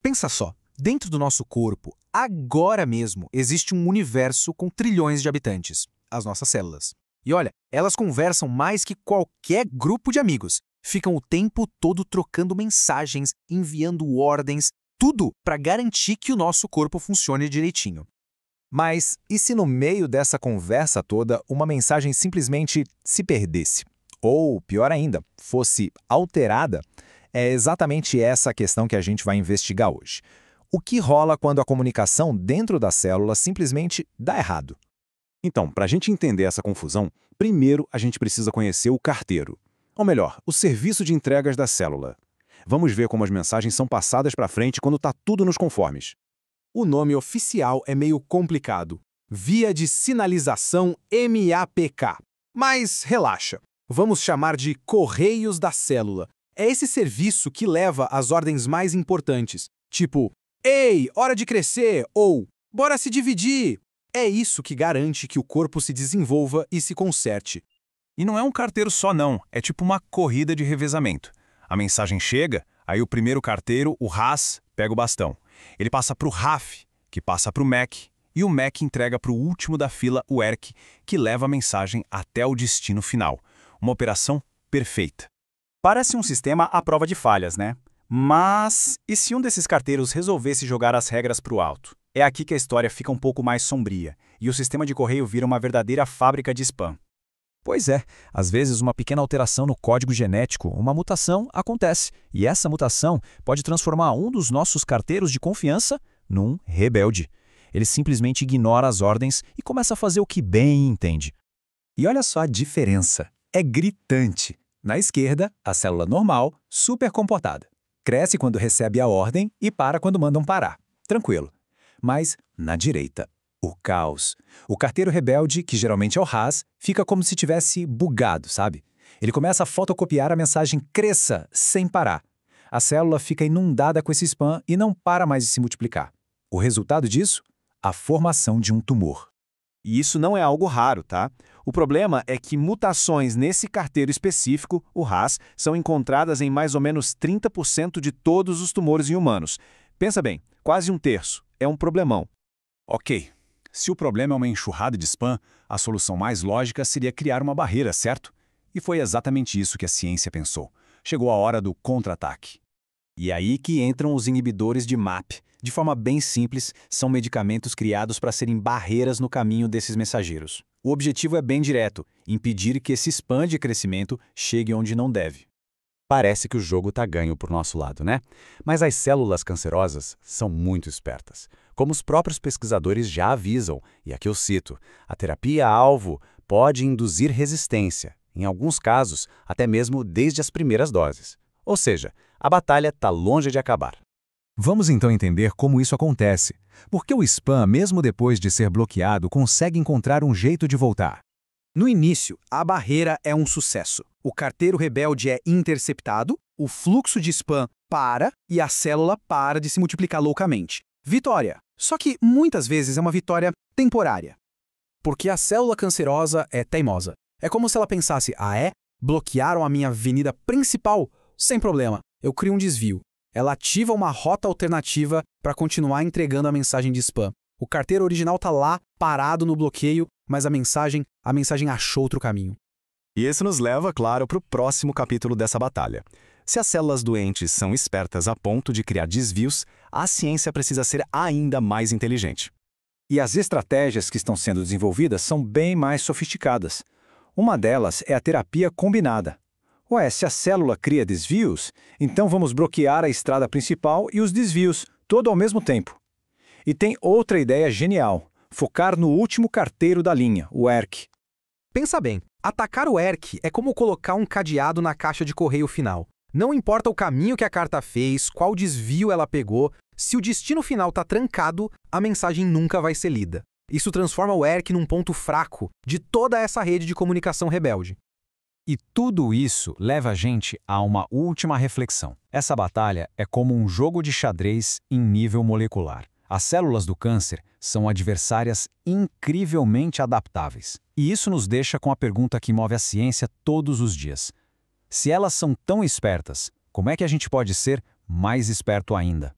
Pensa só, dentro do nosso corpo, agora mesmo, existe um universo com trilhões de habitantes, as nossas células. E olha, elas conversam mais que qualquer grupo de amigos. Ficam o tempo todo trocando mensagens, enviando ordens, tudo para garantir que o nosso corpo funcione direitinho. Mas e se no meio dessa conversa toda uma mensagem simplesmente se perdesse? Ou, pior ainda, fosse alterada? É exatamente essa a questão que a gente vai investigar hoje. O que rola quando a comunicação dentro da célula simplesmente dá errado? Então, para a gente entender essa confusão, primeiro a gente precisa conhecer o carteiro. Ou melhor, o serviço de entregas da célula. Vamos ver como as mensagens são passadas para frente quando está tudo nos conformes. O nome oficial é meio complicado. Via de Sinalização MAPK. Mas relaxa, vamos chamar de Correios da Célula. É esse serviço que leva as ordens mais importantes, tipo, "Ei, hora de crescer!" ou "Bora se dividir!" É isso que garante que o corpo se desenvolva e se conserte. E não é um carteiro só não, é tipo uma corrida de revezamento. A mensagem chega, aí o primeiro carteiro, o RAS, pega o bastão. Ele passa para o RAF, que passa para o MEC, e o MEC entrega para o último da fila, o ERC, que leva a mensagem até o destino final. Uma operação perfeita. Parece um sistema à prova de falhas, né? Mas e se um desses carteiros resolvesse jogar as regras para o alto? É aqui que a história fica um pouco mais sombria, e o sistema de correio vira uma verdadeira fábrica de spam. Pois é, às vezes uma pequena alteração no código genético, uma mutação, acontece, e essa mutação pode transformar um dos nossos carteiros de confiança num rebelde. Ele simplesmente ignora as ordens e começa a fazer o que bem entende. E olha só a diferença, é gritante. Na esquerda, a célula normal, super comportada. Cresce quando recebe a ordem e para quando mandam parar. Tranquilo. Mas, na direita, o caos. O carteiro rebelde, que geralmente é o RAS, fica como se tivesse bugado, sabe? Ele começa a fotocopiar a mensagem "cresça" sem parar. A célula fica inundada com esse spam e não para mais de se multiplicar. O resultado disso? A formação de um tumor. E isso não é algo raro, tá? O problema é que mutações nesse carteiro específico, o RAS, são encontradas em mais ou menos 30% de todos os tumores em humanos. Pensa bem, quase um terço. É um problemão. Ok, se o problema é uma enxurrada de spam, a solução mais lógica seria criar uma barreira, certo? E foi exatamente isso que a ciência pensou. Chegou a hora do contra-ataque. E aí que entram os inibidores de MAP. De forma bem simples, são medicamentos criados para serem barreiras no caminho desses mensageiros. O objetivo é bem direto, impedir que esse spam de crescimento chegue onde não deve. Parece que o jogo está ganho por nosso lado, né? Mas as células cancerosas são muito espertas. Como os próprios pesquisadores já avisam, e aqui eu cito, a terapia-alvo pode induzir resistência, em alguns casos, até mesmo desde as primeiras doses. Ou seja, a batalha está longe de acabar. Vamos então entender como isso acontece. Por que o spam, mesmo depois de ser bloqueado, consegue encontrar um jeito de voltar? No início, a barreira é um sucesso. O carteiro rebelde é interceptado, o fluxo de spam para e a célula para de se multiplicar loucamente. Vitória! Só que muitas vezes é uma vitória temporária. Porque a célula cancerosa é teimosa. É como se ela pensasse, bloquearam a minha avenida principal? Sem problema, eu crio um desvio. Ela ativa uma rota alternativa para continuar entregando a mensagem de spam. O carteiro original está lá, parado no bloqueio, mas a mensagem achou outro caminho. E isso nos leva, claro, para o próximo capítulo dessa batalha. Se as células doentes são espertas a ponto de criar desvios, a ciência precisa ser ainda mais inteligente. E as estratégias que estão sendo desenvolvidas são bem mais sofisticadas. Uma delas é a terapia combinada. Ué, se a célula cria desvios, então vamos bloquear a estrada principal e os desvios, todo ao mesmo tempo. E tem outra ideia genial, focar no último carteiro da linha, o ERC. Pensa bem, atacar o ERC é como colocar um cadeado na caixa de correio final. Não importa o caminho que a carta fez, qual desvio ela pegou, se o destino final está trancado, a mensagem nunca vai ser lida. Isso transforma o ERC num ponto fraco de toda essa rede de comunicação rebelde. E tudo isso leva a gente a uma última reflexão. Essa batalha é como um jogo de xadrez em nível molecular. As células do câncer são adversárias incrivelmente adaptáveis. E isso nos deixa com a pergunta que move a ciência todos os dias. Se elas são tão espertas, como é que a gente pode ser mais esperto ainda?